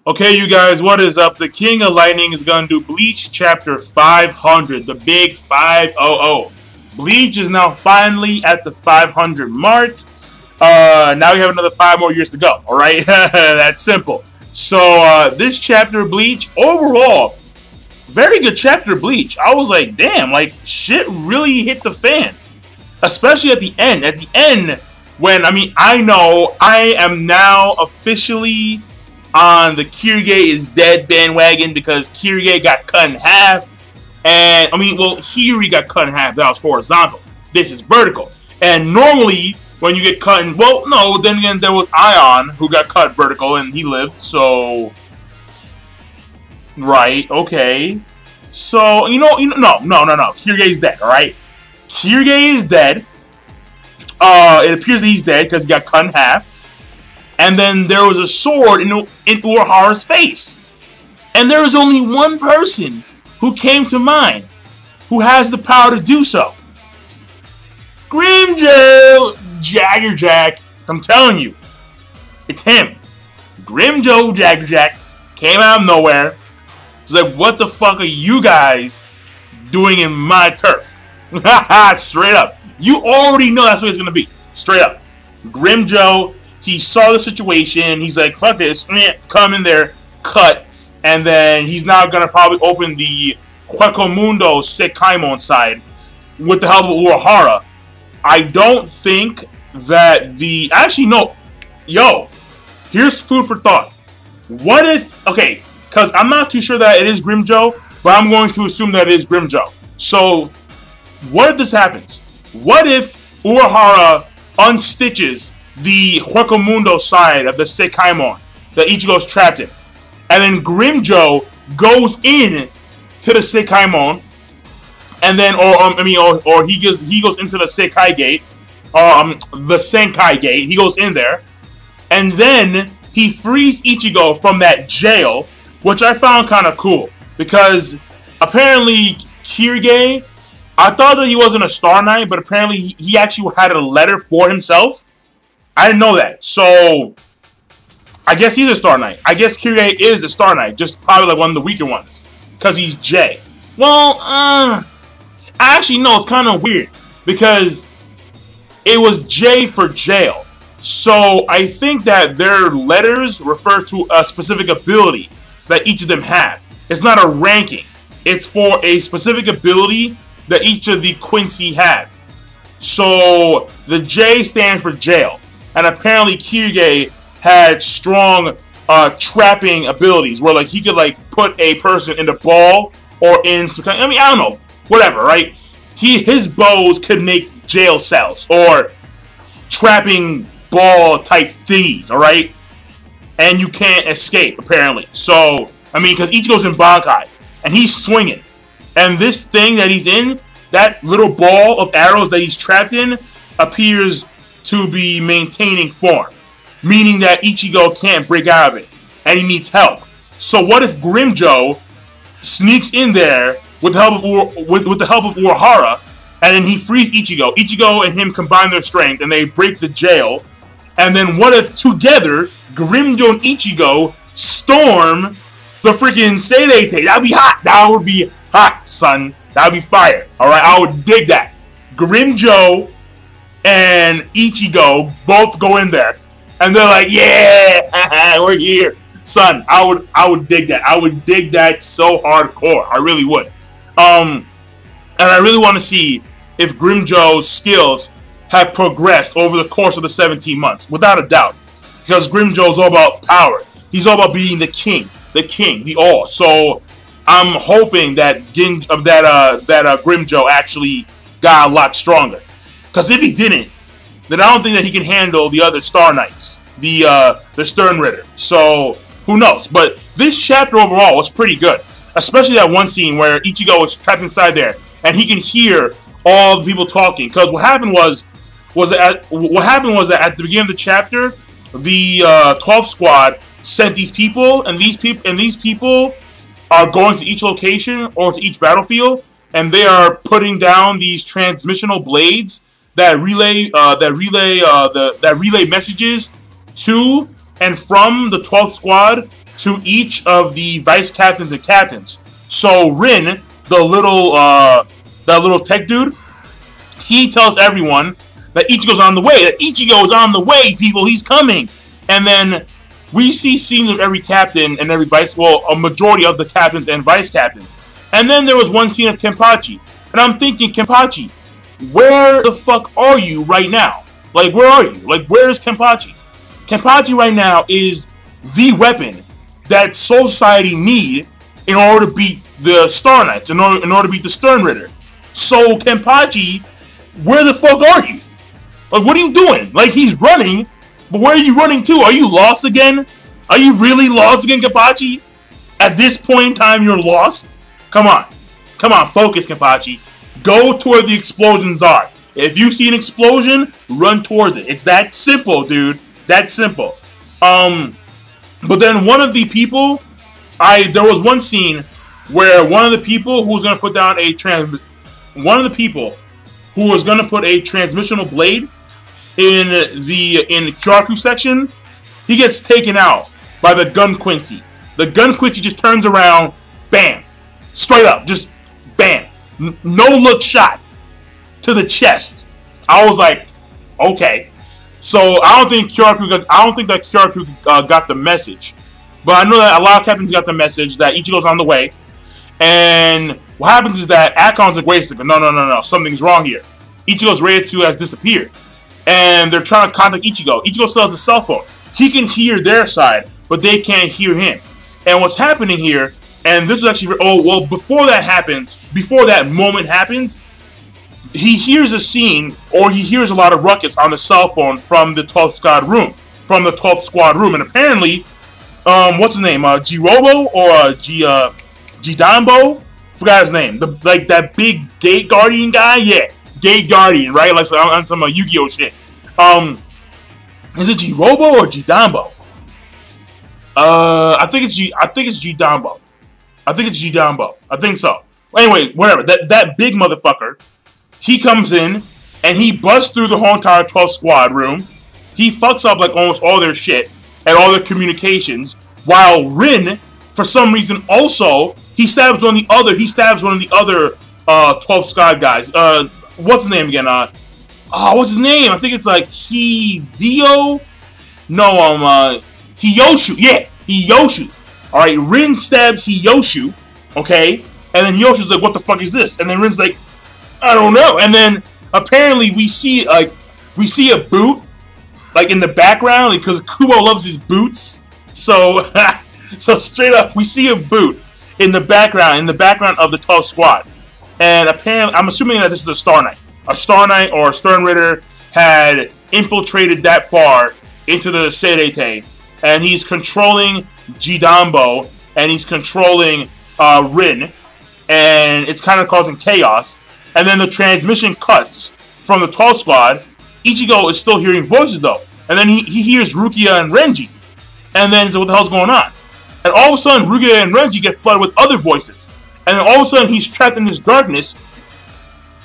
Okay, you guys, what is up? The King of Lightning is going to do Bleach Chapter 500, the big 500. Bleach is now finally at the 500 mark. Now we have another 5 more years to go, alright? That's simple. So, this chapter of Bleach, overall, very good chapter of Bleach. I was like, damn, like, shit really hit the fan. Especially at the end. At the end, when, I know I am now officially on the Kirige is dead bandwagon because Kirige got cut in half. And, Hiri got cut in half. That was horizontal. This is vertical. And normally, when you get cut in... Well, no, then again, there was Ion who got cut vertical and he lived, so... Right, okay. So, no. Kirige is dead, alright? Kirige is dead. It appears that he's dead because he got cut in half. And then there was a sword in Urahara's face. And there was only one person who came to mind who has the power to do so. Grimmjow! Jaggerjack. I'm telling you. It's him. Grimmjow Jaggerjack came out of nowhere. It's like, what the fuck are you guys doing in my turf? Straight up. You already know that's what it's going to be. Straight up. Grimmjow... He saw the situation. He's like, fuck this. Come in there, cut. And then he's now going to probably open the Huecomundo Sekaimon side with the help of Urahara. I don't think that the... Actually, no. Yo, here's food for thought. What if... Okay, because I'm not too sure that it is Grimmjow, but I'm going to assume that it is Grimmjow. So, what if this happens? What if Urahara unstitches the Huecomundo side of the Sekaimon that Ichigo's trapped in, and then Grimmjow goes in to the Sekaimon, and then, or he goes into the Sekai gate, the Senkai gate. He goes in there, and then he frees Ichigo from that jail, which I found kind of cool because apparently Kirige, I thought that he wasn't a Star Knight, but apparently he actually had a letter for himself. I didn't know that. So, I guess he's a Star Knight. I guess Kirige is a Star Knight. Just probably like one of the weaker ones. Because he's J. Well, actually, no, it's kind of weird. Because it was J for jail. So, I think that their letters refer to a specific ability that each of them have. It's not a ranking. It's for a specific ability that each of the Quincy have. So, the J stands for jail. And apparently Kirige had strong trapping abilities where like he could like put a person in the ball or in some kind, I don't know, whatever, right? His bows could make jail cells or trapping ball type thingies, alright? And you can't escape apparently. So, because Ichigo's in Bankai and he's swinging. And this thing that he's in, that little ball of arrows that he's trapped in appears to be maintaining form, meaning that Ichigo can't break out of it, and he needs help. So what if Grimmjow sneaks in there with the help of Urahara, and then he frees Ichigo? Ichigo and him combine their strength, and they break the jail. And then what if together Grimmjow and Ichigo storm the freaking Seirei? That'd be hot. That would be hot, son. That'd be fire. All right, I would dig that. Grimmjow and Ichigo both go in there, and they're like, "Yeah, we're here, son." I would dig that. I would dig that so hardcore. I really would. And I really want to see if Grimmjow's skills have progressed over the course of the 17 months, without a doubt, because Grimmjow's all about power. He's all about being the king, the all. So I'm hoping that Grimmjow actually got a lot stronger. Because if he didn't, then I don't think that he can handle the other Star Knights, the Stern Ritter. So, who knows? But this chapter overall was pretty good. Especially that one scene where Ichigo was trapped inside there, and he can hear all the people talking. Because what happened was that at the beginning of the chapter, the 12th squad sent these people, and these people are going to each location or to each battlefield, and they are putting down these transmissional blades that relay messages to and from the 12th squad to each of the vice captains and captains. So Rin, the little that little tech dude, he tells everyone that Ichigo's on the way. That Ichigo is on the way, people. He's coming. And then we see scenes of every captain and every vice, well, a majority of the captains and vice captains. And then there was one scene of Kenpachi. And I'm thinking, Kenpachi, where the fuck are you right now? Like, where are you? Like, where is Kenpachi? Kenpachi right now is the weapon that Soul Society need in order to beat the Star Knights, in order to beat the Stern Ritter. So, Kenpachi, where the fuck are you? Like, what are you doing? Like, he's running, but where are you running to? Are you lost again? Are you really lost again, Kenpachi? At this point in time, you're lost? Come on. Come on, focus, Kenpachi. Go to where the explosions are. If you see an explosion, run towards it. It's that simple, dude. That simple. But then one of the people, there was one scene where one of the people who was gonna put down a transmissional blade in the Kyoraku section, he gets taken out by the gun Quincy. The gun Quincy just turns around, bam, straight up, just bam, no look shot to the chest. I was like, okay. So I don't think that Kyoraku got the message, but I know that a lot of captains got the message that Ichigo's on the way. And what happens is that Akon's like, wait a second, no, something's wrong here. Ichigo's Reiatsu has disappeared, and they're trying to contact Ichigo. Ichigo still has a cell phone. He can hear their side, but they can't hear him. And what's happening here, and this is actually, before that moment happens, he hears a scene, or he hears a lot of ruckus on the cell phone from the 12th squad room, and apparently, what's his name, Jirobo, or Jidambo? Forgot his name. Like that big gate guardian guy? Yeah, gate guardian, right? Like on some Yu-Gi-Oh shit. Is it Jirobo or Jidambo? I think it's Jidambo. I think it's Jidambo. I think so. Anyway, whatever. That big motherfucker, he comes in and he busts through the whole entire 12th squad room. He fucks up like almost all their shit and all their communications, while Rin, for some reason, also he stabs one of the other 12th squad guys. What's his name again? What's his name? I think it's like Hideo. No, Hiyoshu. Yeah, Hiyoshu. All right, Rin stabs Hiyoshu. Okay, and then Hiyoshu's like, "What the fuck is this?" And then Rin's like, "I don't know." And then apparently we see a boot like in the background because Kubo loves his boots. So so straight up we see a boot in the background of the 12th squad. And apparently, I'm assuming that this is a Star Knight. A Star Knight or a Stern Ritter had infiltrated that far into the Seirete, and he's controlling Jidambo, and he's controlling Rin, and it's kind of causing chaos. And then the transmission cuts from the 12th squad. Ichigo is still hearing voices though, and then he hears Rukia and Renji, and then so what the hell's going on? And all of a sudden, Rukia and Renji get flooded with other voices. And then all of a sudden, he's trapped in this darkness,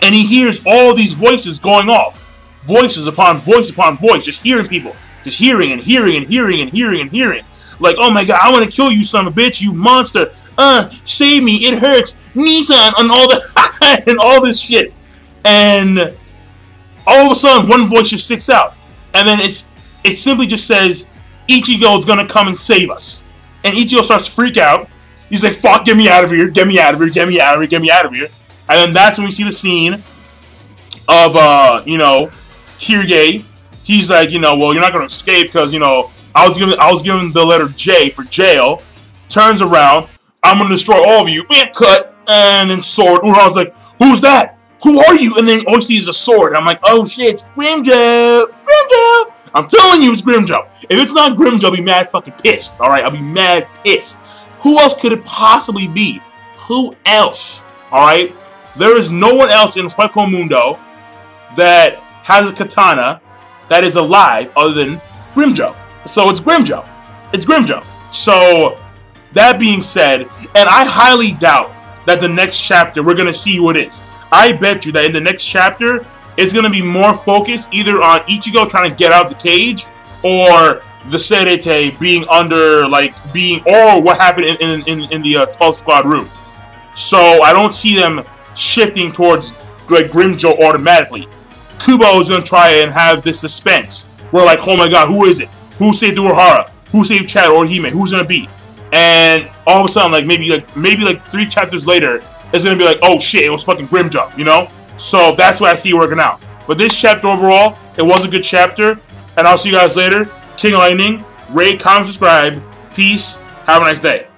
and he hears all these voices going off. Voices upon voice upon voice, just hearing people. Just hearing and hearing and hearing and hearing and hearing. Like, oh my god, I want to kill you, son of a bitch, you monster. Save me, it hurts. Nissan, and all the and all this shit. And all of a sudden, one voice just sticks out. And then it simply just says, Ichigo's gonna come and save us. And Ichigo starts to freak out. He's like, fuck, get me out of here, get me out of here, get me out of here, get me out of here. And then that's when we see the scene of, Kirige. He's like, well, you're not going to escape because, I was given the letter J for jail. Turns around, I'm going to destroy all of you. Cut. And then sword. Urahara's like, who's that? Who are you? And then all he sees is a sword. And I'm like, oh shit, it's Grimmjow. Grimmjow. I'm telling you, it's Grimmjow. If it's not Grimmjow, I'll be mad fucking pissed. Alright, I'll be mad pissed. Who else could it possibly be? Who else? Alright? There is no one else in Hueco Mundo that has a katana that is alive other than Grimmjow. So it's Grimmjow. It's Grimmjow. So, that being said, and I highly doubt that the next chapter we're going to see who it is. I bet you that in the next chapter, it's going to be more focused either on Ichigo trying to get out of the cage or the Serete being under, like, or what happened in the 12 squad room. So I don't see them shifting towards, like, Grimmjow automatically. Kubo is going to try and have this suspense. We're like, oh my god, who is it? Who saved Urahara? Who saved Chad or Hime? Who's going to be? And all of a sudden, like, maybe 3 chapters later, it's going to be like, oh shit, it was fucking Grimmjow, you know? So that's what I see working out. But this chapter overall, it was a good chapter. And I'll see you guys later. King Lightning, rate, comment, subscribe. Peace. Have a nice day.